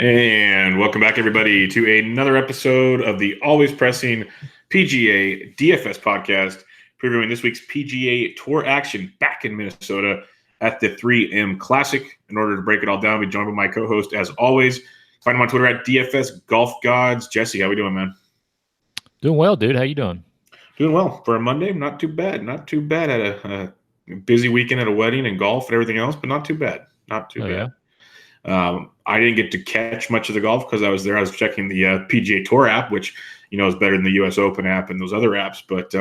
And welcome back, everybody, to another episode of the always pressing PGA DFS podcast, previewing this week's PGA Tour action back in Minnesota at the 3M Classic. In order to break it all down, we joined by my co-host, as always. Find him on Twitter at DFS Golf Gods. Jesse, how we doing, man? Doing well, dude. How you doing? Doing well. For a Monday, not too bad. Not too bad. Had a busy weekend at a wedding and golf and everything else, but not too bad. Not too bad. Yeah. I didn't get to catch much of the golf because I was there. I was checking the PGA Tour app, which is better than the U.S. Open app and those other apps. But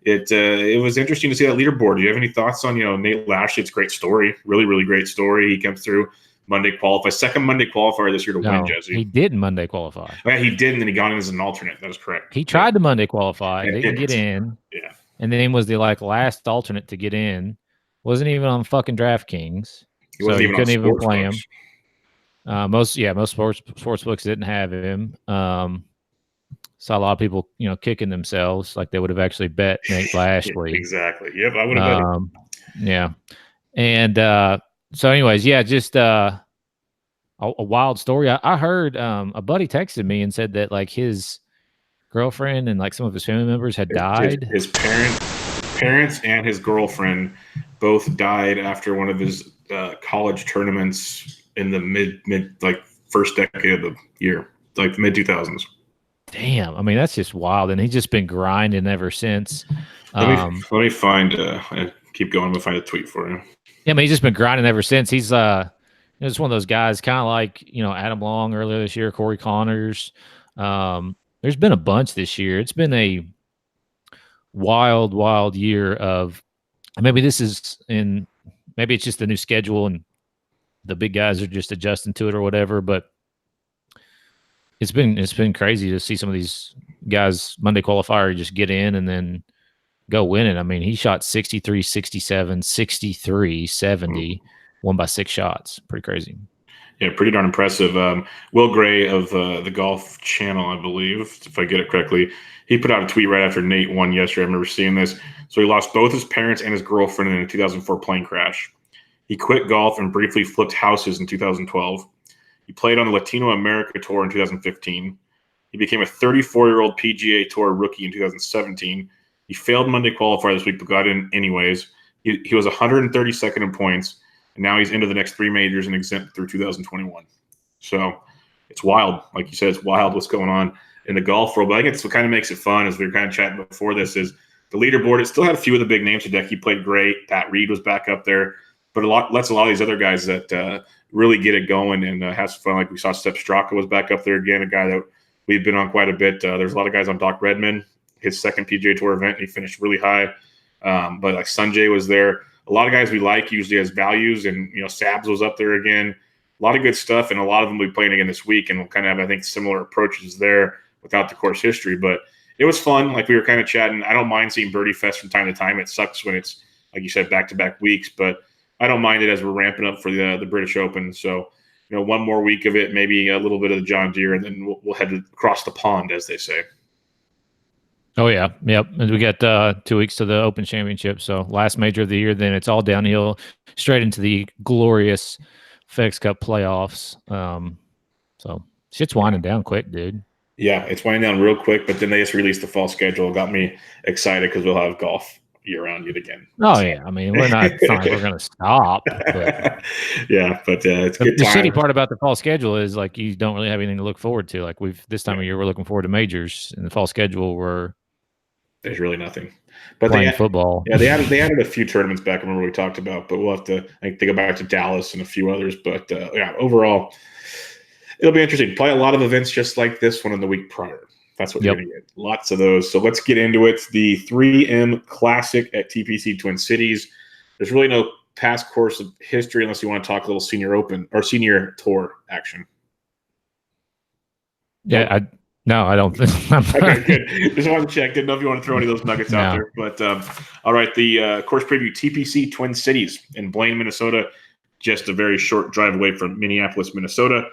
it was interesting to see that leaderboard. Do you have any thoughts on Nate Lashley? It's a great story, really, really great story. He comes through Monday qualify, second Monday qualifier this year to win, Jesse. He didn't Monday qualify. Yeah, he did, and then he got in as an alternate. That is correct. He tried to Monday qualify, didn't get in. Yeah, and then was the last alternate to get in. Wasn't even on fucking DraftKings. He wasn't even couldn't on even play books. him. Most sports books didn't have him. Saw a lot of people, kicking themselves like they would have actually bet Nate Lashley. Exactly. Yep, I would have bet him. Yeah. And so anyways, just a wild story. I heard a buddy texted me and said that like his girlfriend and like some of his family members had died. His parents and his girlfriend both died after one of his college tournaments in the mid like first decade of the year, like mid 2000s. Damn, I mean that's just wild, and he's just been grinding ever since. Let me find. Keep going. We'll find a tweet for you. Yeah, I mean he's just been grinding ever since. He's just one of those guys, kind of like Adam Long earlier this year, Corey Connors. There's been a bunch this year. It's been a wild year of. Maybe it's just the new schedule and the big guys are just adjusting to it or whatever. But it's been crazy to see some of these guys Monday qualifier just get in and then go win it. I mean, he shot 63, 67, 63, 70, won by 6 shots. Pretty crazy. Yeah, pretty darn impressive. Will Gray of the Golf Channel, I believe, if I get it correctly, he put out a tweet right after Nate won yesterday. I remember seeing this. So he lost both his parents and his girlfriend in a 2004 plane crash. He quit golf and briefly flipped houses in 2012. He played on the Latino America Tour in 2015. He became a 34-year-old PGA Tour rookie in 2017. He failed Monday qualifier this week, but got in anyways. He was 132nd in points, and now he's into the next 3 majors and exempt through 2021. So it's wild. Like you said, it's wild what's going on in the golf world. But I think it's what kind of makes it fun, as we were kind of chatting before this, is the leaderboard. It still had a few of the big names. Hideki played great. Pat Reed was back up there. But lets a lot of these other guys that really get it going and has fun. Like we saw Sepp Straka was back up there again, a guy that we've been on quite a bit. There's a lot of guys on Doc Redman, his second PGA Tour event. He finished really high. But like Sanjay was there. A lot of guys we like usually as values, and Sabs was up there again. A lot of good stuff, and a lot of them will be playing again this week, and we'll kind of have, I think, similar approaches there without the course history. But it was fun. Like we were kind of chatting. I don't mind seeing Birdie Fest from time to time. It sucks when it's, like you said, back-to-back weeks, but I don't mind it as we're ramping up for the British Open. So, one more week of it, maybe a little bit of the John Deere, and then we'll head across the pond, as they say. Oh, yeah. Yep. And we got 2 weeks to the Open Championship. So last major of the year, then it's all downhill straight into the glorious FedEx Cup playoffs. So shit's winding down quick, dude. Yeah, it's winding down real quick, but then they just released the fall schedule. It got me excited because we'll have golf year-round yet again. Oh, yeah. I mean, we're not we're going to stop. But yeah, but it's good the time. shitty part about the fall schedule is, like, you don't really have anything to look forward to. Like, this time of year, we're looking forward to majors. In the fall schedule, there's really nothing. But playing football. Yeah, they added a few tournaments back. I remember we talked about, but we'll have to, I think, they go back to Dallas and a few others. But, overall, it'll be interesting. Play a lot of events just like this one in the week prior. That's what you're going to get. Lots of those. So let's get into it. The 3M Classic at TPC Twin Cities. There's really no past course of history unless you want to talk a little Senior Open or Senior Tour action. Yeah, No, I don't think. Okay, good. Just wanted to check. Didn't know if you want to throw any of those nuggets out there. But all right, the course preview: TPC Twin Cities in Blaine, Minnesota, just a very short drive away from Minneapolis, Minnesota.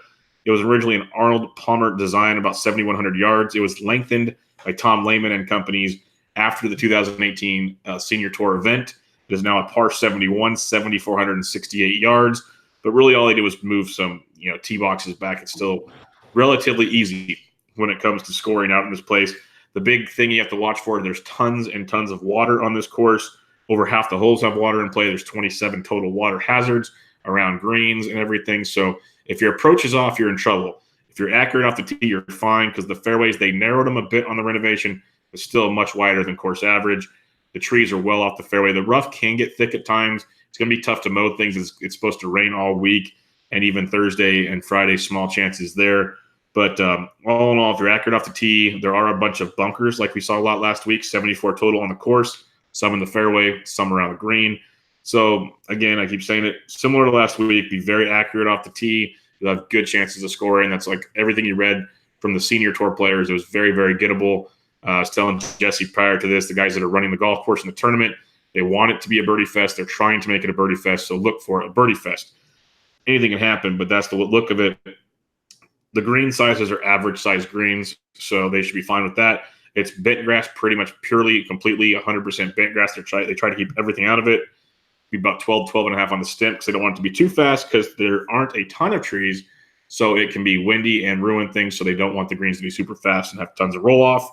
It was originally an Arnold Palmer design, about 7,100 yards. It was lengthened by Tom Lehman and companies after the 2018 Senior Tour event. It is now a par 71, 7,468 yards. But really all they did was move some, tee box is back, it's still relatively easy when it comes to scoring out in this place. The big thing you have to watch for, there's tons and tons of water on this course. Over half the holes have water in play. There's 27 total water hazards around greens and everything. So if your approach is off, you're in trouble. If you're accurate off the tee, you're fine, because the fairways, they narrowed them a bit on the renovation, but still much wider than course average. The trees are well off the fairway. The rough can get thick at times. It's going to be tough to mow things. It's supposed to rain all week, and even Thursday and Friday, small chances there. But all in all, if you're accurate off the tee, there are a bunch of bunkers like we saw a lot last week, 74 total on the course, some in the fairway, some around the green. So, again, I keep saying it, similar to last week, be very accurate off the tee. You'll have good chances of scoring. That's like everything you read from the senior tour players. It was very, very gettable. I was telling Jesse prior to this, the guys that are running the golf course in the tournament, they want it to be a birdie fest. They're trying to make it a birdie fest, so look for a birdie fest. Anything can happen, but that's the look of it. The green sizes are average size greens, so they should be fine with that. It's bent grass, pretty much purely, completely 100% bent grass. They try to keep everything out of it. Be about 12 and a half on the stem, because they don't want it to be too fast, because there aren't a ton of trees, so it can be windy and ruin things. So they don't want the greens to be super fast and have tons of roll off.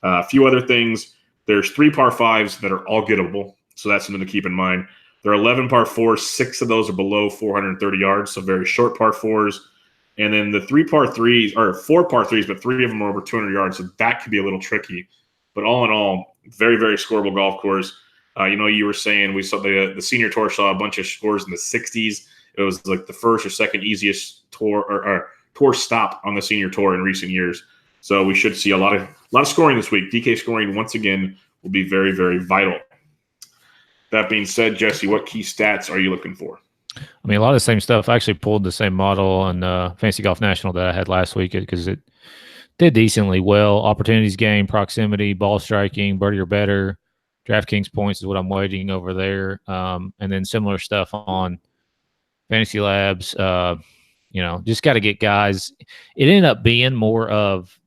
A few other things. There's 3 par 5s that are all gettable, so that's something to keep in mind. There are 11 par 4s. 6 of those are below 430 yards, so very short par 4s. And then the 3 par 3s, or 4 par 3s, but 3 of them are over 200 yards, so that could be a little tricky. But all in all, very, very scoreable golf course. You were saying we saw the senior tour saw a bunch of scores in the 60s. It was like the first or second easiest tour or tour stop on the senior tour in recent years. So we should see a lot of scoring this week. DK scoring once again will be very, very vital. That being said, Jesse, what key stats are you looking for? I mean, a lot of the same stuff. I actually pulled the same model on Fantasy Golf National that I had last week, because it did decently well. Opportunities gained, proximity, ball striking, birdie or better. DraftKings points is what I'm waiting over there. And then similar stuff on Fantasy Labs. Just got to get guys. It ended up being more of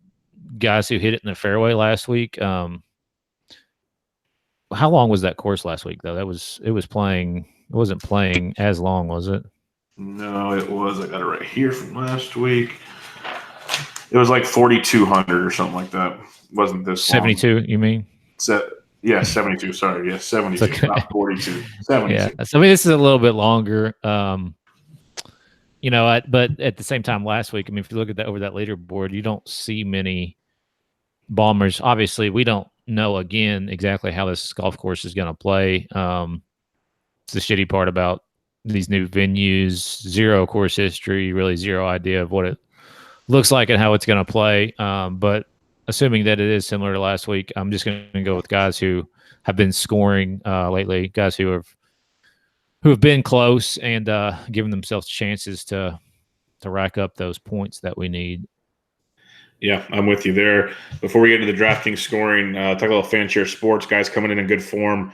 guys who hit it in the fairway last week. How long was that course last week, though? It was playing. It wasn't playing as long, was it? No, it was. I got it right here from last week. It was like 4,200 or something like that. It wasn't this 72, long. You mean? 72. Sorry. Yeah, 72. Okay. Not 42. 72. Yeah. So, I mean, this is a little bit longer. But at the same time, last week, I mean, if you look at that over that leaderboard, you don't see many bombers. Obviously, we don't know again exactly how this golf course is going to play. It's the shitty part about these new venues, zero course history, really zero idea of what it looks like and how it's going to play. But assuming that it is similar to last week, I'm just going to go with guys who have been scoring lately, guys who have been close and given themselves chances to rack up those points that we need. Yeah, I'm with you there. Before we get into the DraftKings scoring, talk about FanShare Sports, guys coming in good form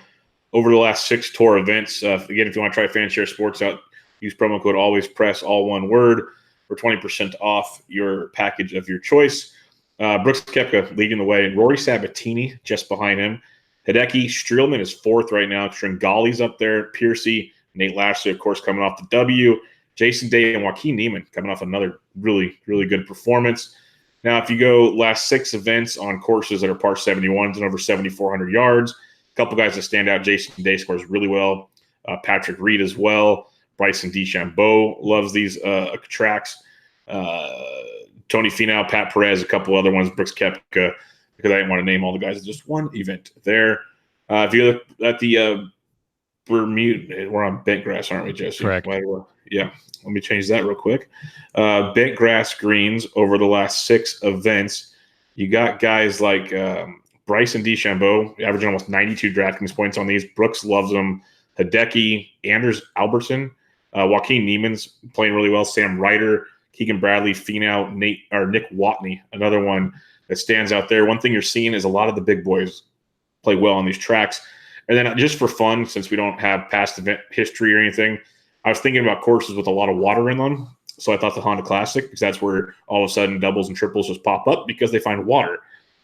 over the last 6 tour events. Again, if you want to try FanShare Sports out, use promo code ALWAYSPRESS, all one word, for 20% off your package of your choice. Brooks Koepka leading the way. Rory Sabatini just behind him. Hideki Streelman is 4th right now. Tringali's up there. Piercy, Nate Lashley, of course, coming off the W. Jason Day and Joaquin Niemann coming off another really, really good performance. Now, if you go last 6 events on courses that are par 71s and over 7,400 yards, a couple guys that stand out. Jason Day scores really well. Patrick Reed as well. Bryson DeChambeau loves these tracks. Tony Finau, Pat Perez, a couple other ones. Brooks Koepka, because I didn't want to name all the guys at just one event there. If you look at the we're on bent grass, aren't we, Jesse? Correct. Yeah. Let me change that real quick. Bent grass greens over the last 6 events. You got guys like Bryson DeChambeau, averaging almost 92 DraftKings points on these. Brooks loves them. Hideki, Anders Albertson, Joaquin Niemann's playing really well. Sam Ryder, Keegan Bradley, Finau, Nick Watney, another one that stands out there. One thing you're seeing is a lot of the big boys play well on these tracks. And then just for fun, since we don't have past event history or anything, I was thinking about courses with a lot of water in them. So I thought the Honda Classic, because that's where all of a sudden doubles and triples just pop up because they find water.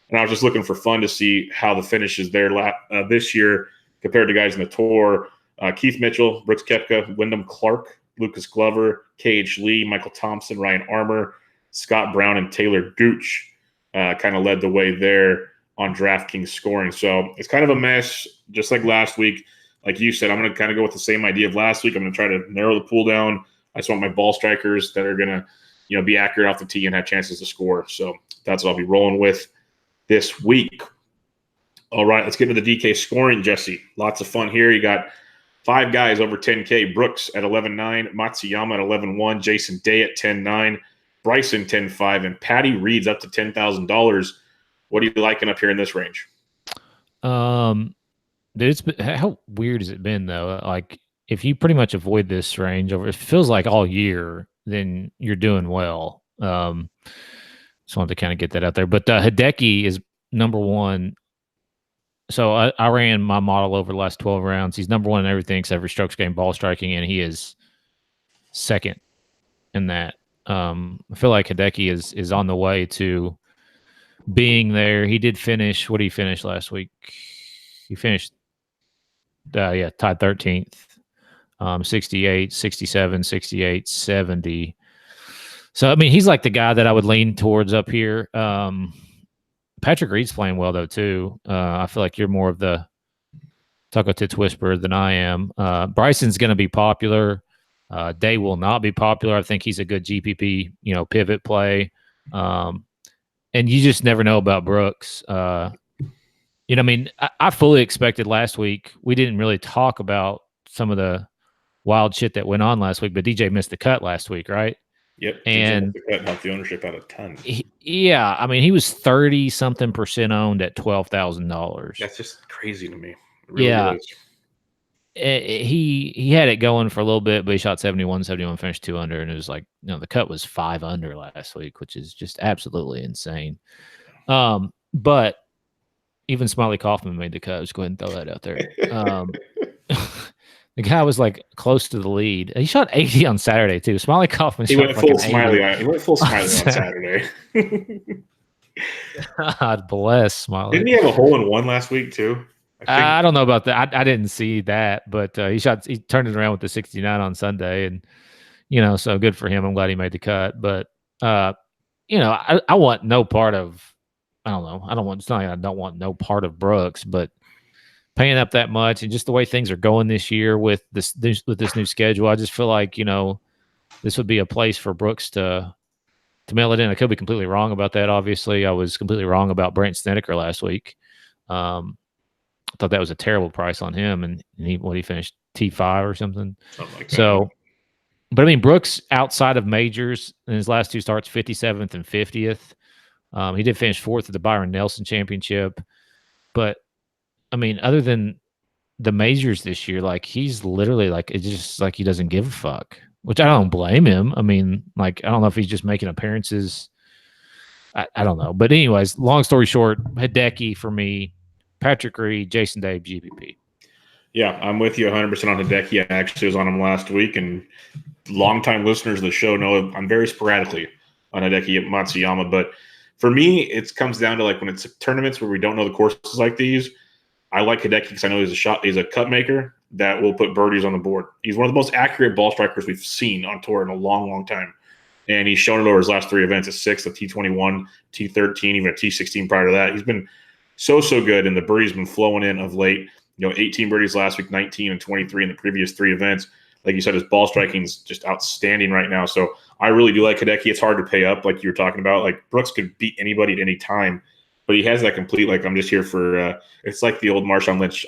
And I was just looking for fun to see how the finish is there this year compared to guys in the Tour. Keith Mitchell, Brooks Koepka, Wyndham Clark, Lucas Glover, K.H. Lee, Michael Thompson, Ryan Armour, Scott Brown, and Taylor Gooch kind of led the way there on DraftKings scoring. So it's kind of a mess, just like last week. Like you said, I'm going to kind of go with the same idea of last week. I'm going to try to narrow the pool down. I just want my ball strikers that are going to, be accurate off the tee and have chances to score. So that's what I'll be rolling with this week. All right, let's get into the DK scoring, Jesse. Lots of fun here. You got 5 guys over 10K. Brooks at 11.9, Matsuyama at 11.1, Jason Day at 10.9, Bryson 10.5, and Patty Reed's up to $10,000. What are you liking up here in this range? Dude, how weird has it been though? Like, if you pretty much avoid this range over, it feels like all year, then you're doing well. Just wanted to kind of get that out there. But Hideki is number 1. So I ran my model over the last 12 rounds. He's number 1 in everything except for strokes gained, ball striking, and he is second in that. I feel like Hideki is on the way to being there. He did finish. What did he finish last week? He finished, tied 13th. 68, 67, 68, 70. So, I mean, he's like the guy that I would lean towards up here. Patrick Reed's playing well, though, too. I feel like you're more of the Taco Tits whisperer than I am. Bryson's going to be popular. Day will not be popular. I think he's a good GPP, pivot play. And you just never know about Brooks. I fully expected last week. We didn't really talk about some of the wild shit that went on last week, but DJ missed the cut last week, right? Yep. And the cut helped the ownership out a ton. He was 30-something% owned at $12,000. That's just crazy to me. It really is. He had it going for a little bit, but he shot 71, finished 2 under, and it was like, the cut was 5 under last week, which is just absolutely insane. But even Smiley Kaufman made the cut. Let's go ahead and throw that out there. The guy was like close to the lead. He shot 80 on Saturday too. Smiley Kaufman. He went full Smiley on Saturday. God bless Smiley. Didn't he have a hole in one last week too? I don't know about that. I didn't see that, but he turned it around with the 69 on Sunday, and so good for him. I'm glad he made the cut. But I want no part of. I don't know. It's not like I don't want no part of Brooks, but paying up that much and just the way things are going this year with this new schedule, I just feel like this would be a place for Brooks to mail it in. I could be completely wrong about that. Obviously, I was completely wrong about Brent Snedeker last week. I thought that was a terrible price on him, and he finished T5 or something. Something like that. So, but I mean, Brooks outside of majors in his last 2 starts, 57th and 50th. He did finish 4th at the Byron Nelson Championship, but I mean, other than the majors this year, like he's literally like, it's just like he doesn't give a fuck, which I don't blame him. I mean, like, I don't know if he's just making appearances. I don't know. But anyways, long story short, Hideki for me, Patrick Reed, Jason Day, GPP. Yeah, I'm with you 100% on Hideki. I actually was on him last week, and longtime listeners of the show know I'm very sporadically on Hideki at Matsuyama. But for me, it comes down to like when it's tournaments where we don't know the courses like these, I like Hideki because I know he's a cut maker that will put birdies on the board. He's one of the most accurate ball strikers we've seen on tour in a long, long time. And he's shown it over his last 3 events: a 6th, a T21, T13, even a T16 prior to that. He's been so good, and the birdies been flowing in of late. 18 birdies last week, 19 and 23 in the previous 3 events. Like you said, his ball striking is just outstanding right now. So I really do like Hideki. It's hard to pay up, like you were talking about. Like Brooks could beat anybody at any time. But he has that complete, like, I'm just here for, it's like the old Marshawn Lynch.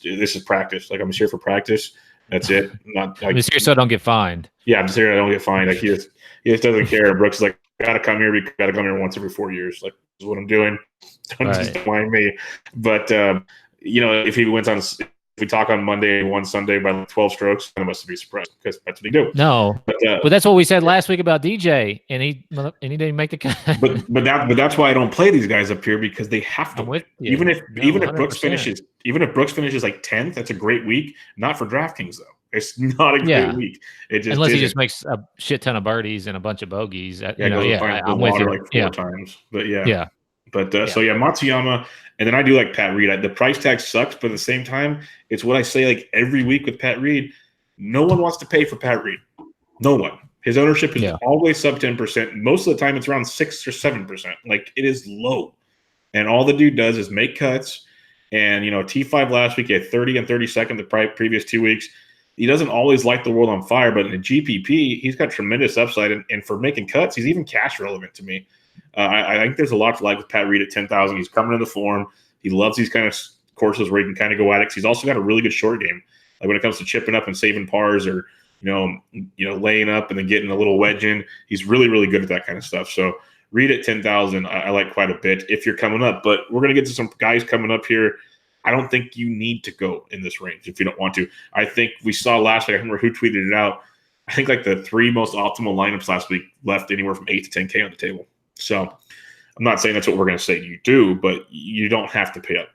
This is practice. Like, I'm just here for practice. That's it. I'm just here so I don't get fined. Yeah, I'm just here so I don't get fined. Like, he just doesn't care. Brooks is like, got to come here. We got to come here once every 4 years. Like, this is what I'm doing. Don't just mind me. But, if he wins if we talk on Monday, won Sunday by like 12 strokes, I must be surprised because that's what he do. No, but that's what we said last week about DJ, and he didn't make the cut. but that's why I don't play these guys up here, because they have to. Even if Brooks finishes like 10th, that's a great week. Not for DraftKings though. It's not a great week. Unless he just makes a shit ton of birdies and a bunch of bogeys. I'm with you like 4 times. But yeah. But Matsuyama, and then I do like Pat Reed. The price tag sucks, but at the same time, it's what I say like every week with Pat Reed. No one wants to pay for Pat Reed. No one. His ownership is Yeah. always sub 10%. Most of the time, it's around 6 or 7%. Like, it is low. And all the dude does is make cuts. And, T5 last week, he had 30 and 32nd the previous 2 weeks. He doesn't always light the world on fire, but in a GPP, he's got tremendous upside. And for making cuts, he's even cash relevant to me. I think there's a lot to like with Pat Reed at 10,000. He's coming into form. He loves these kind of courses where he can kind of go at it. 'Cause he's also got a really good short game. Like when it comes to chipping up and saving pars or, laying up and then getting a little wedge in, he's really, really good at that kind of stuff. So Reed at 10,000, I like quite a bit if you're coming up. But we're going to get to some guys coming up here. I don't think you need to go in this range if you don't want to. I think we saw last week, I remember who tweeted it out. I think like the 3 most optimal lineups last week left anywhere from 8 to 10K on the table. So I'm not saying that's what we're going to say you do, but you don't have to pay up.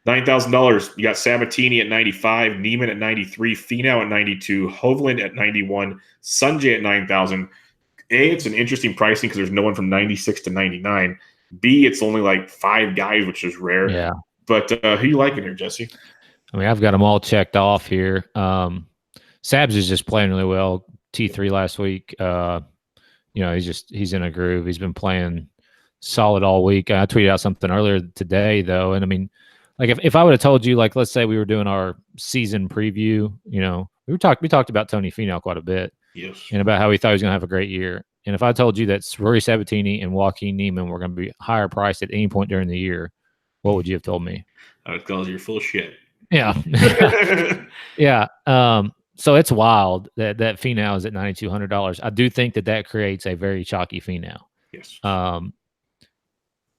$9,000. You got Sabatini at 95, Neiman at 93, Finau at 92, Hovland at 91, Sanjay at 9,000. A, it's an interesting pricing because there's no one from 96 to 99. B, it's only like 5 guys, which is rare. Yeah. But who you liking here, Jesse? I mean, I've got them all checked off here. Sabs is just playing really well. T3 last week. He's in a groove. He's been playing solid all week. I tweeted out something earlier today, though, and I mean, like if I would have told you, like, let's say we were doing our season preview, we talked about Tony Finau quite a bit, yes, and about how he thought he was going to have a great year. And if I told you that Rory Sabatini and Joaquin Neiman were going to be higher priced at any point during the year, what would you have told me? I would call you full of shit. Yeah, yeah. So it's wild that Finau is at $9,200. I do think that creates a very chalky Finau. Yes.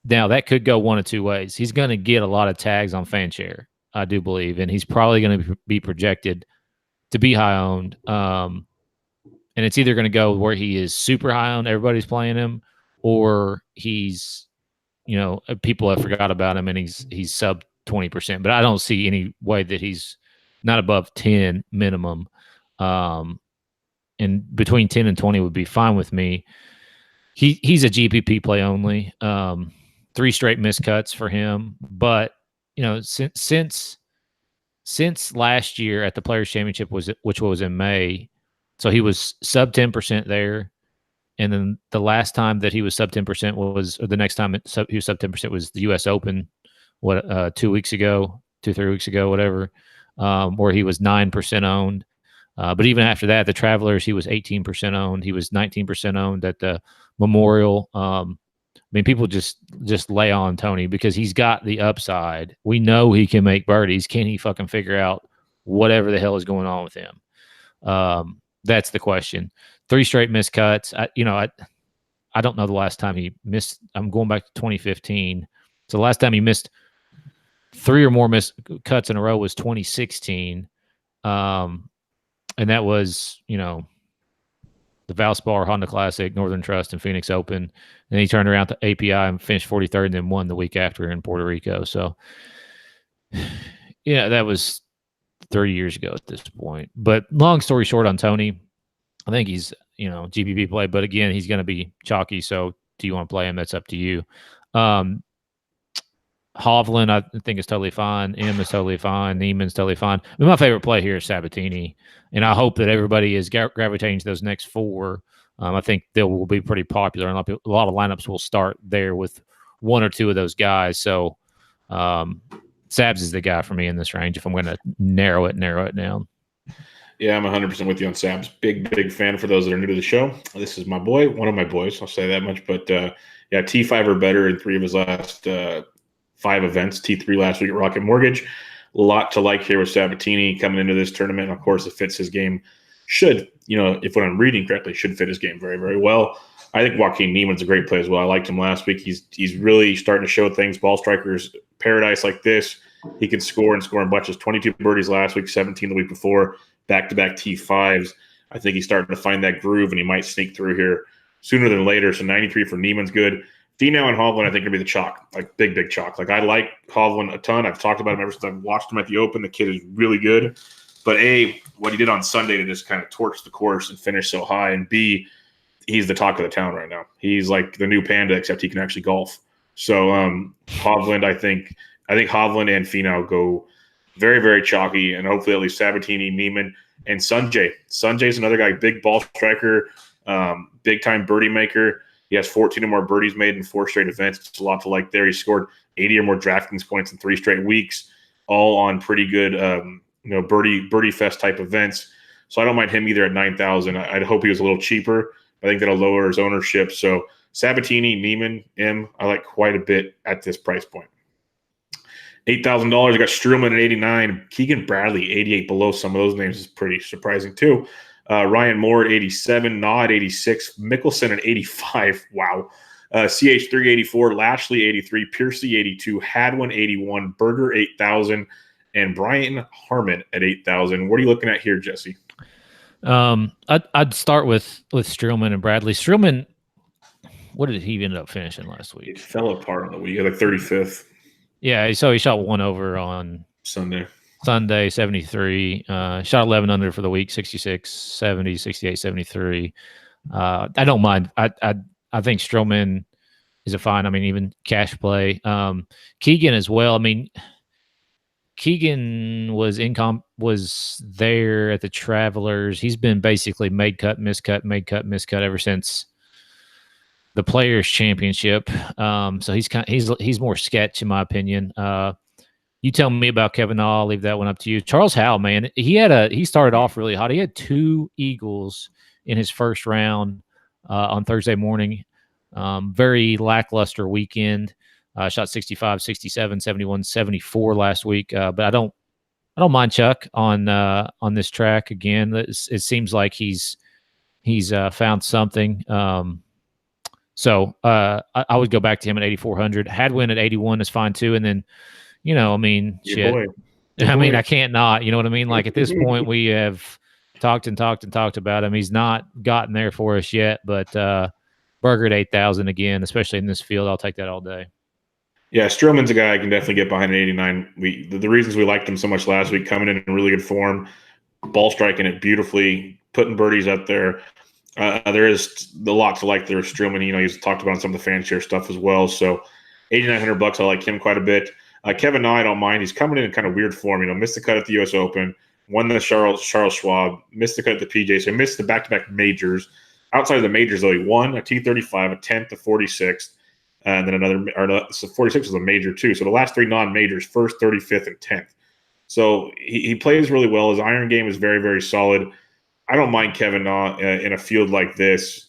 Now that could go one of two ways. He's going to get a lot of tags on FanShare, I do believe, and he's probably going to be projected to be high owned. And it's either going to go where he is super high owned, everybody's playing him, or he's, people have forgot about him and he's sub 20%. But I don't see any way that he's not above 10 minimum. And between 10 and 20 would be fine with me. He's a GPP play only. 3 straight miscuts for him, but since last year at the Players Championship which was in May, so he was sub 10% there, and then the last time that he was sub 10% or the next time he was sub 10% was the U.S. Open, 2 weeks ago, 3 weeks ago, whatever, where he was 9% owned. But even after that, the Travelers, he was 18% owned. He was 19% owned at the Memorial. I mean, people just lay on Tony because he's got the upside. We know he can make birdies. Can he fucking figure out whatever the hell is going on with him? That's the question. 3 straight miscuts. I don't know the last time he missed. I'm going back to 2015. So the last time he missed 3 or more miscuts in a row was 2016. And that was, the Valspar, Honda Classic, Northern Trust, and Phoenix Open. And he turned around to API and finished 43rd and then won the week after in Puerto Rico. So, yeah, that was 30 years ago at this point. But long story short on Tony, I think he's, GPP play. But again, he's going to be chalky. So do you want to play him? That's up to you. Hovland, I think, is totally fine. M is totally fine. Neiman's totally fine. I mean, my favorite play here is Sabatini, and I hope that everybody is gravitating to those next 4. I think they will be pretty popular, and a lot of lineups will start there with 1 or 2 of those guys. So, Sabs is the guy for me in this range if I'm going to narrow it down. Yeah, I'm 100% with you on Sabs. Big fan for those that are new to the show. This is my boy, one of my boys. I'll say that much. But, T5 or better in 3 of his last 5 events. T3 last week at Rocket Mortgage. A lot to like here with Sabatini coming into this tournament. Of course, it fits his game. Should, if what I'm reading correctly, should fit his game very, very well. I think Joaquin Neiman's a great play as well. I liked him last week. He's really starting to show things. Ball strikers paradise like this. He can score in bunches. 22 birdies last week, 17 the week before. Back-to-back T5s. I think he's starting to find that groove, and he might sneak through here sooner than later. So 93 for Neiman's good. Finau and Hovland, I think, are going to be the chalk, like big chalk. Like, I like Hovland a ton. I've talked about him ever since I've watched him at the Open. The kid is really good. But A, what he did on Sunday to just kind of torch the course and finish so high, and B, he's the talk of the town right now. He's like the new Panda, except he can actually golf. So Hovland, I think Hovland and Finau go very, very chalky, and hopefully at least Sabatini, Neiman. And Sanjay's another guy, big ball striker, big time birdie maker. He has 14 or more birdies made in 4 straight events. It's a lot to like there. He scored 80 or more DraftKings points in 3 straight weeks, all on pretty good, birdie fest type events. So I don't mind him either at 9,000. I'd hope he was a little cheaper. I think that'll lower his ownership. So Sabatini, Neiman, M, I like quite a bit at this price point. $8,000. I got Streelman at 89. Keegan Bradley, 88 below some of those names is pretty surprising too. Ryan Moore at 87. Naw at 86. Mickelson at 85. Wow. CH3 84. Lashley 83. Piercy 82. Hadwin 81. Berger 8,000. And Brian Harmon at 8,000. What are you looking at here, Jesse? I'd start with Streelman and Bradley. Streelman, what did he end up finishing last week? It fell apart on the week, like 35th. Yeah, so he shot 1 over on Sunday, 73. Shot 11 under for the week, 66, 70, 68, 73. I don't mind. I think Streelman is a fine. I mean, even cash play. Keegan as well. I mean, Keegan was there at the Travelers. He's been basically made cut, miscut, made cut, miscut ever since the Players Championship. So he's more sketch in my opinion. You tell me about Kevin Na. I'll leave that one up to you. Charles Howell, man, he started off really hot. He had 2 eagles in his first round on Thursday morning. Very lackluster weekend. Shot 65, 67, 71, 74 last week. But I don't mind Chuck on this track again. It seems like he's found something. So I would go back to him at 8,400. Hadwin at 81 is fine too. And then, I mean, shit. I mean, I can't not. You know what I mean? Like at this point, we have talked about him. He's not gotten there for us yet, but Berger at 8,000 again, especially in this field. I'll take that all day. Yeah, Streelman's a guy I can definitely get behind at 89. The reasons we liked him so much last week, coming in really good form, ball striking it beautifully, putting birdies up there. There is a lot to like there. Streelman, he's talked about some of the fan share stuff as well. So $8,900, I like him quite a bit. Kevin Na, I don't mind. He's coming in kind of weird form. Missed the cut at the U.S. Open, won the Charles Schwab, missed the cut at the PGA, so he missed the back-to-back majors. Outside of the majors, though, he won a T35, a 10th, a 46th, and then so 46 was a major too. So the last 3 non-majors, first, 35th, and 10th. So he plays really well. His iron game is very, very solid. I don't mind Kevin Na in a field like this.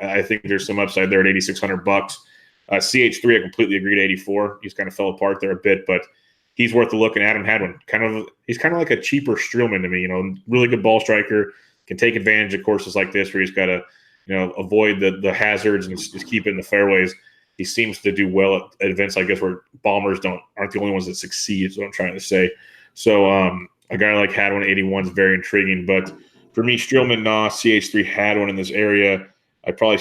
I think there's some upside there at $8,600. CH3, I completely agree, to 84. He's kind of fell apart there a bit, but he's worth a look. And Adam Hadwin, he's kind of like a cheaper Streelman to me. Really good ball striker, can take advantage of courses like this where he's got to, avoid the hazards and just keep it in the fairways. He seems to do well at events like this where bombers aren't the only ones that succeed. Is what I'm trying to say. So a guy like Hadwin, 81 is very intriguing. But for me, Streelman, Na, CH3, Hadwin in this area. I'd probably,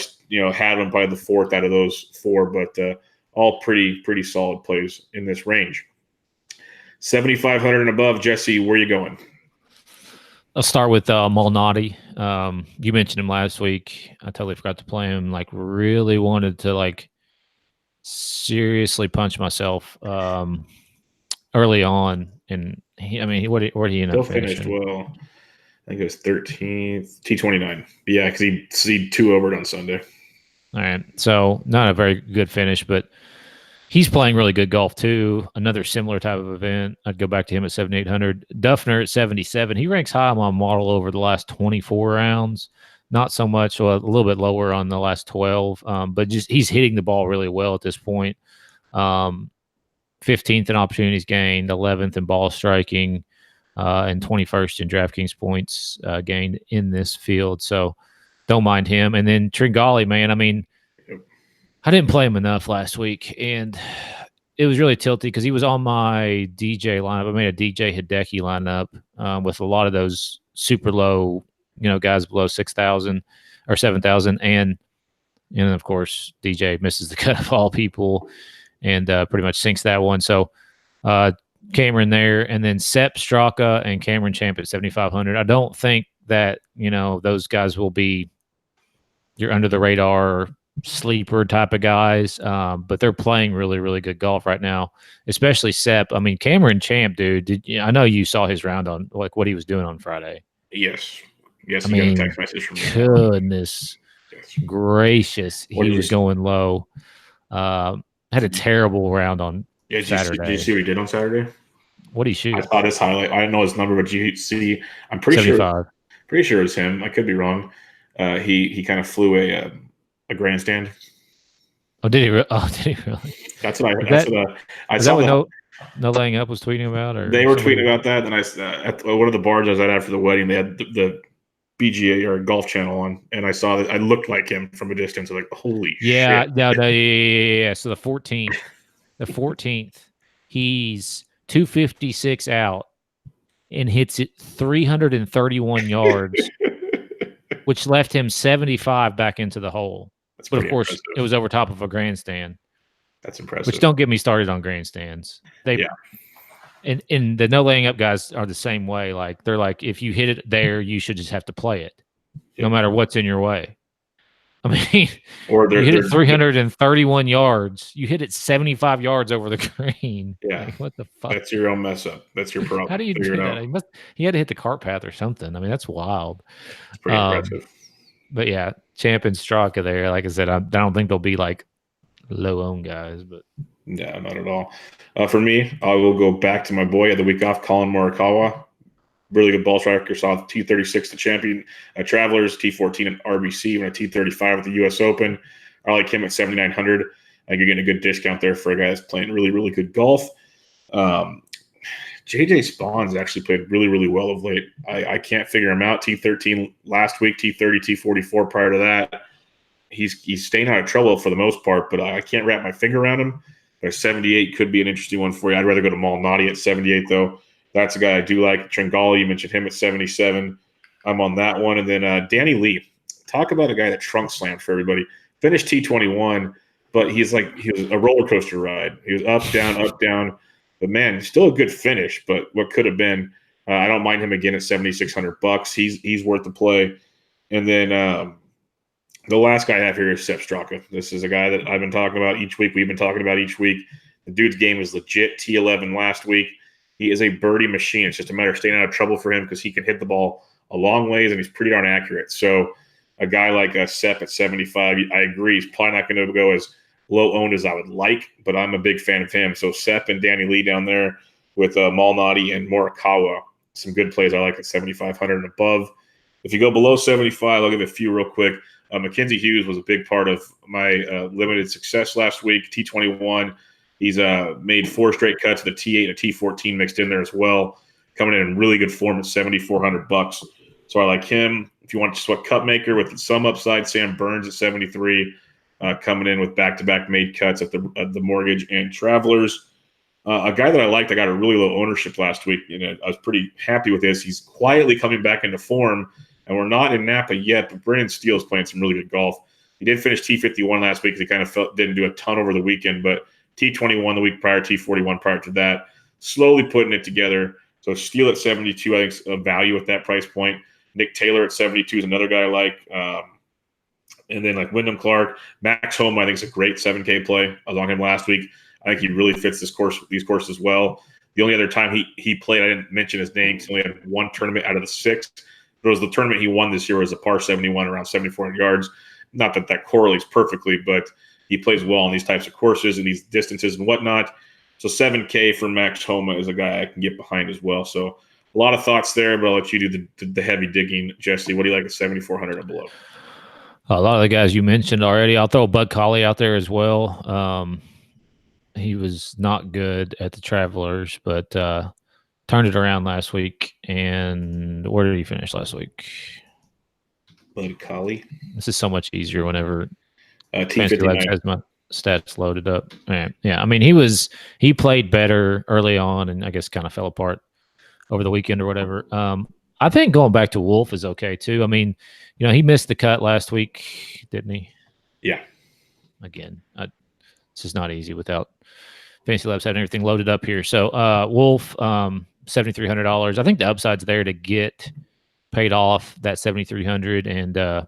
Hadwin probably the 4th out of those 4, but all pretty solid plays in this range. 7,500 and above, Jesse, where are you going? I'll start with Malnati. You mentioned him last week. I totally forgot to play him. Like, really wanted to seriously punch myself early on, and where did he end up finishing? Finished well. I think it was 13th, T29. Yeah, because he 2 overed on Sunday. All right, so not a very good finish, but he's playing really good golf too. Another similar type of event. I'd go back to him at 7,800. Duffner at 77. He ranks high on my model over the last 24 rounds. Not so much, a little bit lower on the last 12, but just he's hitting the ball really well at this point. 15th in opportunities gained, 11th in ball striking, and 21st in DraftKings points gained in this field. So don't mind him. And then Tringali, man, I didn't play him enough last week, and it was really tilty because he was on my DJ lineup. I made a DJ Hideki lineup with a lot of those super low, guys below 6,000 or 7,000, and of course DJ misses the cut of all people and pretty much sinks that one. So Cameron there, and then Sepp Straka and Cameron Champ at 7,500. I don't think that those guys will be your under the radar sleeper type of guys, but they're playing really, really good golf right now, especially Sepp. I mean, Cameron Champ, dude. I know you saw his round on like what he was doing on Friday. Yes. Yes, I you got a mean, text message from me. goodness Yes. gracious, What he did you was see? going low. Had a terrible round on Yeah, did you Saturday. see what he did on Saturday? What did he I shoot? saw this highlight. I didn't know his number, but you see, I'm 75. pretty sure it was him. I could be wrong. He kind of flew a grandstand. Oh, did he? Oh, did he really? That's what I Is that's that what I is that saw what the no laying up was tweeting about, they or were somebody? tweeting about that. And at one of the bars I was at after the wedding, they had the PGA or Golf Channel on, and I saw that I looked like him from a distance. I'm like, holy Yeah, shit! no, yeah. So the 14th, he's 256 out and hits it 331 yards, which left him 75 back into the hole. That's But of pretty course, it impressive. was over top of a grandstand. That's Which impressive. don't get me started on grandstands. Yeah, And the no laying up guys are the same way. Like they're like, if you hit it there, you should just have to play it, no yep. matter what's in your way. I mean, Or you hit it they're 331 yards. You hit it 75 yards over the green. yeah. Like, what the fuck? That's your own mess up. That's your How problem. do you Figure it do out. that? He had to hit the cart path or something. I mean, that's wild. It's pretty Um, impressive. but yeah, Champ and Straka there. Like I said, I don't think they'll be like low owned guys, but Yeah, not at all. For me, I will go back to my boy at the week off, Colin Morikawa. Really good ball striker. Saw T36 the champion Travelers, T14 at RBC, and a T35 at the U.S. Open. I like him at 7,900. I think you're getting a good discount there for a guy that's playing really, really good golf. JJ Spawn's actually played really, really well of late. I can't figure him out. T13 last week, T30, T44 prior to that. He's staying out of trouble for the most part, but I can't wrap my finger around him. There's 78 could be an interesting one for you. I'd rather go to Malnati at 78 though. That's a guy I do like. Tringali, you mentioned him at 77. I'm on that one. And then Danny Lee. Talk about a guy that trunk slammed for everybody. Finished T21, but he was a roller coaster ride. He was up, down, up, down. But man, still a good finish. But what could have been, I don't mind him again at $7,600. He's worth the play. And then the last guy I have here is Sepp Straka. This is a guy that I've been talking about each week. We've been talking about each week. The dude's game is legit. T11 last week. He is a birdie machine. It's just a matter of staying out of trouble for him because he can hit the ball a long ways and he's pretty darn accurate. So a guy like Sepp at 75, I agree. He's probably not going to go as low owned as I would like, but I'm a big fan of him. So Sepp and Danny Lee down there with Malnati and Morikawa, some good plays I like at 7,500 and above. If you go below 75, I'll give a few real quick. Mackenzie Hughes was a big part of my limited success last week. T21, he's made 4 straight cuts. The T8 and T14 mixed in there as well, coming in really good form at $7,400. So I like him. If you want just a cut maker with some upside, Sam Burns at 73, coming in with back-to-back made cuts at the Mortgage and Travelers. A guy that I liked, I got a really low ownership last week, and I was pretty happy with this. He's quietly coming back into form. And we're not in Napa yet, but Brennan Steele's playing some really good golf. He did finish T51 last week because he kind of didn't do a ton over the weekend, but T21 the week prior, T41 prior to that, slowly putting it together. So Steele at 72, I think, is a value at that price point. Nick Taylor at 72 is another guy I like. And then like Wyndham Clark, Max Homa, I think is a great 7K play. I was on him last week. I think he really fits these courses as well. The only other time he played, I didn't mention his name because he only had one tournament out of the 6. It was the tournament he won this year was a par 71 around 7,400 yards. Not that correlates perfectly, but he plays well on these types of courses and these distances and whatnot. So 7K for Max Homa is a guy I can get behind as well. So a lot of thoughts there, but I'll let you do the heavy digging. Jesse, what do you like at 7,400 and below? a lot of the guys you mentioned already. I'll throw Bud Colley out there as well. He was not good at the Travelers, but turned it around last week. And where did he finish last week? Bud Colley. This is so much easier whenever Fantasy T59. Labs has my stats loaded up. Yeah, I mean, he played better early on and I guess kind of fell apart over the weekend or whatever. I think going back to Wolf is okay too. I mean, he missed the cut last week, didn't he? Yeah. Again, it's just not easy without Fantasy Labs having everything loaded up here. So Wolf, $7,300. I think the upside's there to get paid off that $7,300 and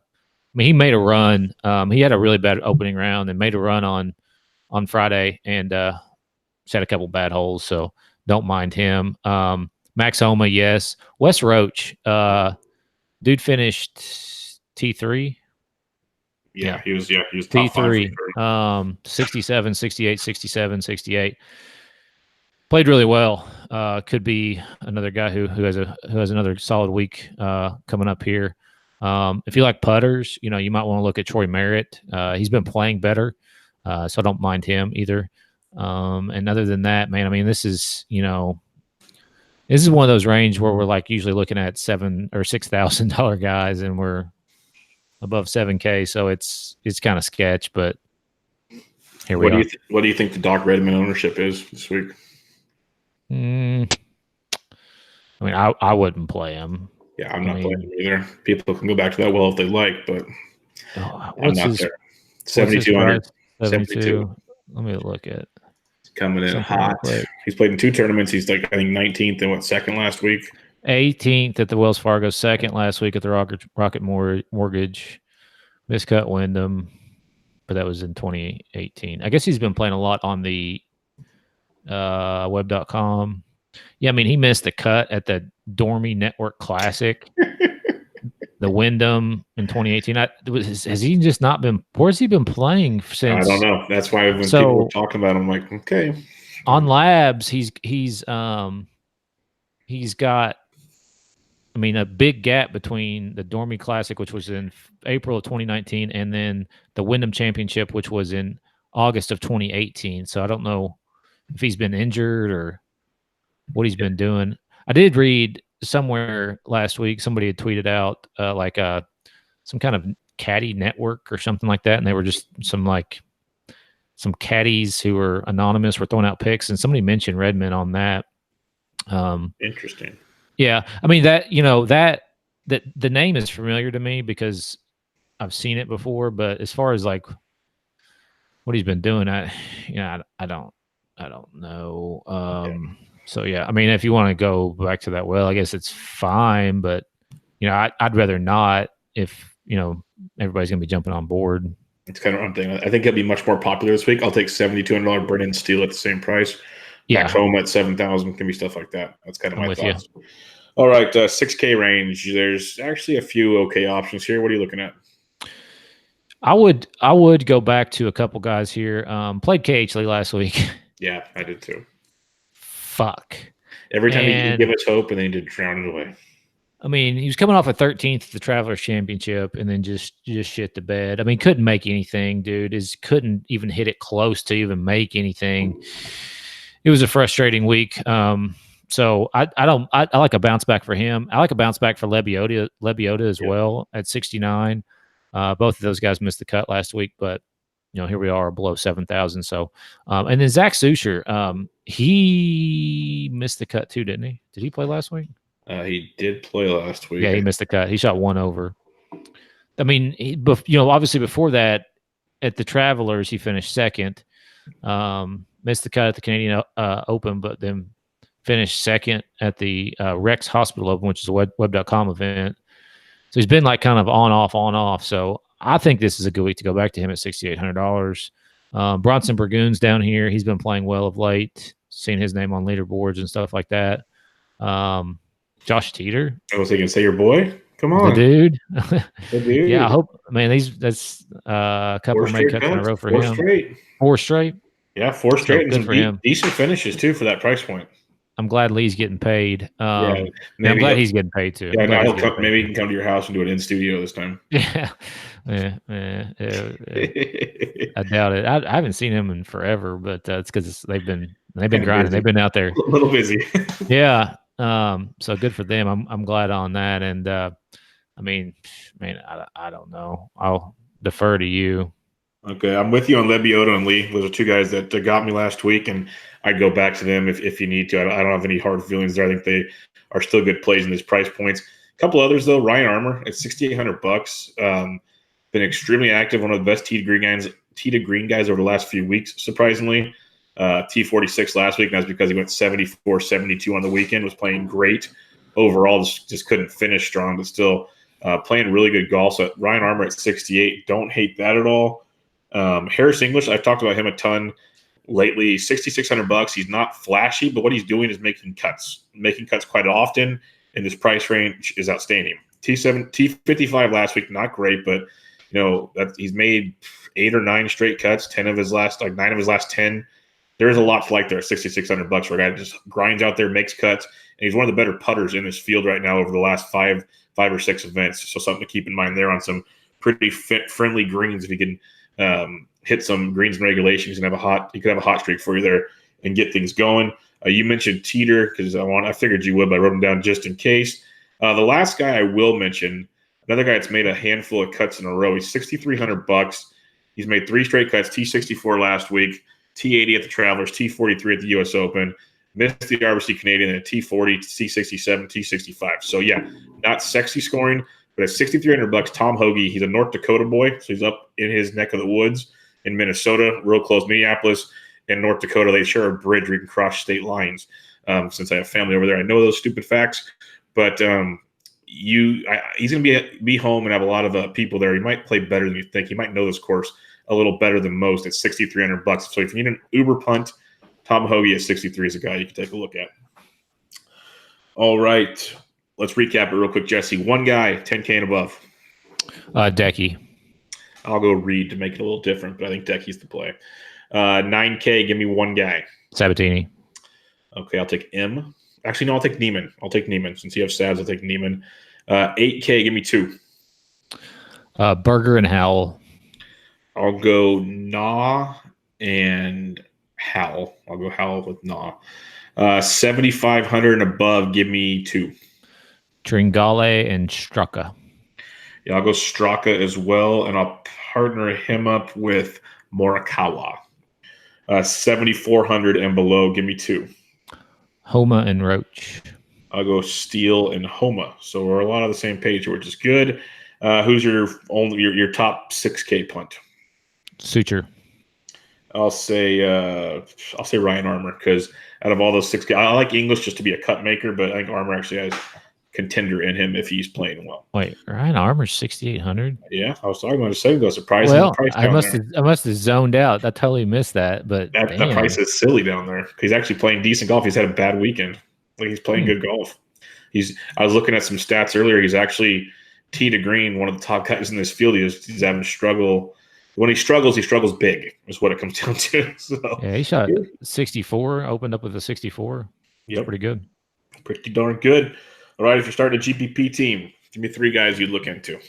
mean, he made a run. He had a really bad opening round and made a run on Friday and just had a couple bad holes. So don't mind him. Max Homa, yes. Wes Roach, dude finished T3. Yeah, he was top five for T3, 67, 68, 67, 68. Played really well. Could be another guy who has another solid week coming up here. If you like putters, you might want to look at Troy Merritt. He's been playing better, so I don't mind him either. And other than that, man, I mean, this is one of those range where we're like usually looking at $7,000 or $6,000 guys, and we're above 7K, so it's kind of sketch. But here we are. What do you think the Doc Redman ownership is this week? I mean, I wouldn't play him. Yeah, I'm not playing him either. People can go back to that well if they like, but I'm not there. 7,200. 72. Let me look at. Coming in hot. He's played in 2 tournaments. He's like, I think 19th and second last week? 18th at the Wells Fargo, second last week at the Rocket Mortgage, miscut Wyndham, but that was in 2018. I guess he's been playing a lot on the web.com. Yeah, I mean, he missed the cut at the Dormy Network Classic, the Wyndham in 2018. Has he just not been? Where's he been playing since? I don't know. That's why when people were talking about him, I'm like, okay. On Labs, he's got, I mean, a big gap between the Dormy Classic, which was in April of 2019, and then the Wyndham Championship, which was in August of 2018. So I don't know if he's been injured or what he's been doing. I did read somewhere last week, somebody had tweeted out some kind of caddy network or something like that, and they were just some caddies who were anonymous were throwing out picks, and somebody mentioned Redman on that. Interesting. Yeah, I mean that the name is familiar to me because I've seen it before, but as far as like what he's been doing, I don't know. So yeah, I mean, if you want to go back to that, well, I guess it's fine, but I'd rather not if everybody's gonna be jumping on board. It's kind of one thing. I think he'll be much more popular this week. I'll take $7,200 Brennan Steele at the same price. Yeah, Max home at 7,000 can be stuff like that. That's kind of my thoughts. You. All right, 6K range. There's actually a few okay options here. What are you looking at? I would go back to a couple guys here. Played KH Lee last week. Yeah, I did too. Fuck. Every time he can give us hope, and then he did drown it away. I mean, he was coming off a 13th at the Travelers Championship, and then just shit the bed. I mean, couldn't make anything, dude. Couldn't even hit it close to even make anything. It was a frustrating week. So I like a bounce back for him. I like a bounce back for Lebioda as well at 69. Both of those guys missed the cut last week, but here we are below 7,000. So, and then Zach Suscher, he missed the cut too, didn't he? Did he play last week? He did play last week. Yeah, he missed the cut. He shot 1 over. I mean, obviously before that at the Travelers, he finished second. Missed the cut at the Canadian Open, but then finished second at the Rex Hospital Open, which is a web.com event. So he's been like kind of on off. So I think this is a good week to go back to him at $6,800. Bronson Burgoon's down here. He's been playing well of late. Seen his name on leaderboards and stuff like that. Josh Teeter. I was thinking, say your boy. Come on, the dude. The dude. Yeah, I hope. Man, that's a couple of make cuts in a row for him. Straight. 4 straight. Yeah, 4 straight. So good for him. Decent finishes too for that price point. I'm glad Lee's getting paid. I'm glad he's getting paid too. Yeah, maybe he can come to your house and do it in studio this time. Yeah. I doubt it. I haven't seen him in forever, but it's because they've been grinding. Busy. They've been out there. A little busy. Yeah. So good for them. I'm glad on that. And I mean, man, I don't know. I'll defer to you. Okay, I'm with you on Lebioda and Lee. Those are 2 guys that got me last week, and I'd go back to them if you need to. I don't have any hard feelings there. I think they are still good plays in these price points. A couple others though. Ryan Armour at $6,800. Been extremely active. One of the best tee to green guys over the last few weeks. Surprisingly, T46 last week. And that's because he went 74, 72 on the weekend. Was playing great overall. Just couldn't finish strong, but still playing really good golf. So Ryan Armour at 68, don't hate that at all. Harris English, I've talked about him a ton lately. $6,600. He's not flashy, but what he's doing is making cuts quite often, and this price range is outstanding. T55 last week, not great, but he's made 8 or 9 straight cuts, 9 of his last 10. There's a lot to like there. $6,600 for a guy that just grinds out there, makes cuts, and he's one of the better putters in this field right now over the last five or six events. So something to keep in mind there on some pretty friendly greens. If you can hit some greens and regulations, and he could have a hot streak for you there and get things going. You mentioned Teeter because I figured you would, but I wrote him down just in case. The last guy I will mention, another guy that's made a handful of cuts in a row. He's $6,300. He's made 3 straight cuts. T64 last week, T80 at the Travelers, T43 at the U.S. Open. Missed the RBC Canadian at T40, T67, T65. So yeah, not sexy scoring, but at $6,300, Tom Hoge. He's a North Dakota boy, so he's up in his neck of the woods in Minnesota, real close. Minneapolis and North Dakota, they share a bridge where you can cross state lines. Since I have family over there, I know those stupid facts. But he's going to be home and have a lot of people there. He might play better than you think. He might know this course a little better than most at $6,300. So if you need an uber punt, Tom Hoge at 63 is a guy you can take a look at. All right. Let's recap it real quick, Jesse. One guy, 10K and above. Decky. I'll go Reed to make it a little different, but I think Decky's the play. 9K, give me one guy. Sabatini. Okay, I'll take M. Actually, no, I'll take Neiman. Since you have Sabs, I'll take Neiman. 8K, give me 2. Berger and Howell. I'll go Nah and Howell. I'll go Howell with Nah. 7,500 and above, give me 2. Tringale and Straka. Yeah, I'll go Straka as well, and I'll partner him up with Morikawa. 7,400 and below, give me 2. Homa and Roach. I'll go Steele and Homa. So we're a lot on the same page, which is good. Who's your top 6K punt? Suture. I'll say Ryan Armour, because out of all those 6K, I like English just to be a cut maker, but I think Armour actually has contender in him if he's playing well. Wait, Ryan Armour's 6,800. Yeah, I was talking about a second ago. Surprising. Well, I must have zoned out. I totally missed that. But that price is silly down there. He's actually playing decent golf. He's had a bad weekend. Like, he's playing good golf. I was looking at some stats earlier. He's actually tee to green, one of the top guys in this field. He's having a struggle. When he struggles big. Is what it comes down to. So, yeah, he shot 64. Opened up with a 64. Yep, pretty good. Pretty darn good. All right, if you're starting a GPP team, give me 3 guys you'd look into.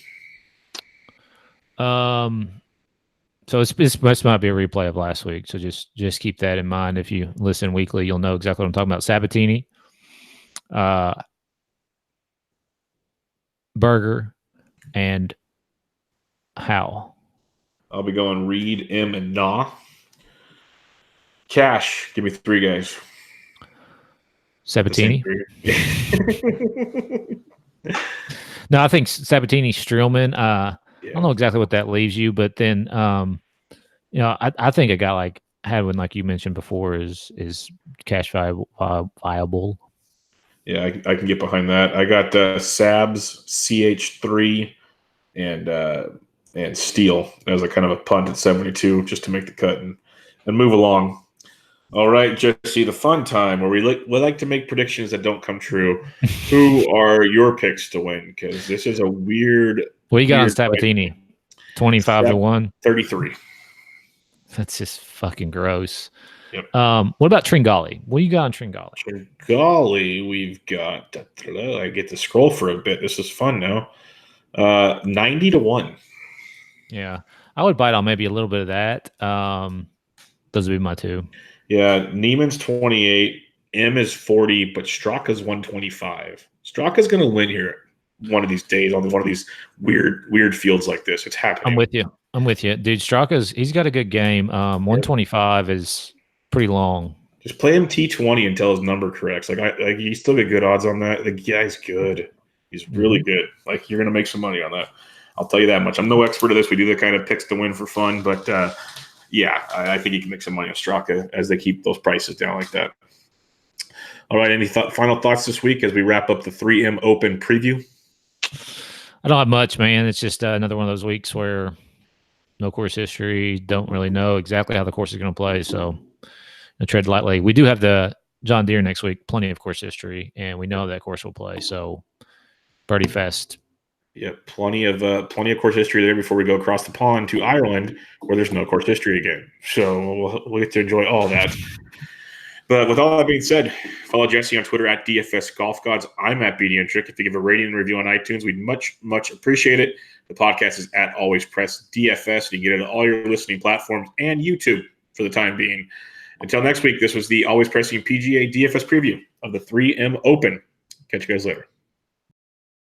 So this might be a replay of last week. So just keep that in mind. If you listen weekly, you'll know exactly what I'm talking about. Sabatini, Berger, and Howell. I'll be going Reed, M, and Nah. Cash, give me 3 guys. Sabatini. No, I think Sabatini, Streelman. I don't know exactly what that leaves you, but then I think a guy like Hadwin, like you mentioned before, is cash viable. Yeah, I can get behind that. I got Sabs, CH3, and Steele as a kind of a punt at 72 just to make the cut and move along. All right, Jesse, the fun time where we like to make predictions that don't come true. Who are your picks to win? Because this is a weird. What you got on Sabatini? 25-1. 33. That's just fucking gross. Yep. What about Tringale? What do you got on Tringale? Tringale, we've got. I get to scroll for a bit. This is fun now. 90-1. Yeah, I would bite on maybe a little bit of that. Those would be my 2. Yeah, Neiman's 28, M is 40, but Straka's 125. Straka's going to win here one of these days on one of these weird fields like this. It's happening. I'm with you, dude. He's got a good game. 125 is pretty long. Just play him T20 until his number corrects. Like you still get good odds on that. The guy's good. He's really good. Like, you're going to make some money on that. I'll tell you that much. I'm no expert at this. We do the kind of picks to win for fun, but yeah, I think you can make some money on Straka as they keep those prices down like that. All right, any final thoughts this week as we wrap up the 3M Open preview? I don't have much, man. It's just another one of those weeks where no course history, don't really know exactly how the course is going to play. So I tread lightly. We do have the John Deere next week, plenty of course history, and we know that course will play. So Birdie Fest. Yeah, plenty of course history there before we go across the pond to Ireland, where there's no course history again. So we'll get to enjoy all that. But with all that being said, follow Jesse on Twitter at DFS Golf Gods. I'm at BD and Trick. If you give a rating and review on iTunes, we'd much, much appreciate it. The podcast is at Always Press DFS. You can get it on all your listening platforms and YouTube for the time being. Until next week, this was the Always Pressing PGA DFS preview of the 3M Open. Catch you guys later.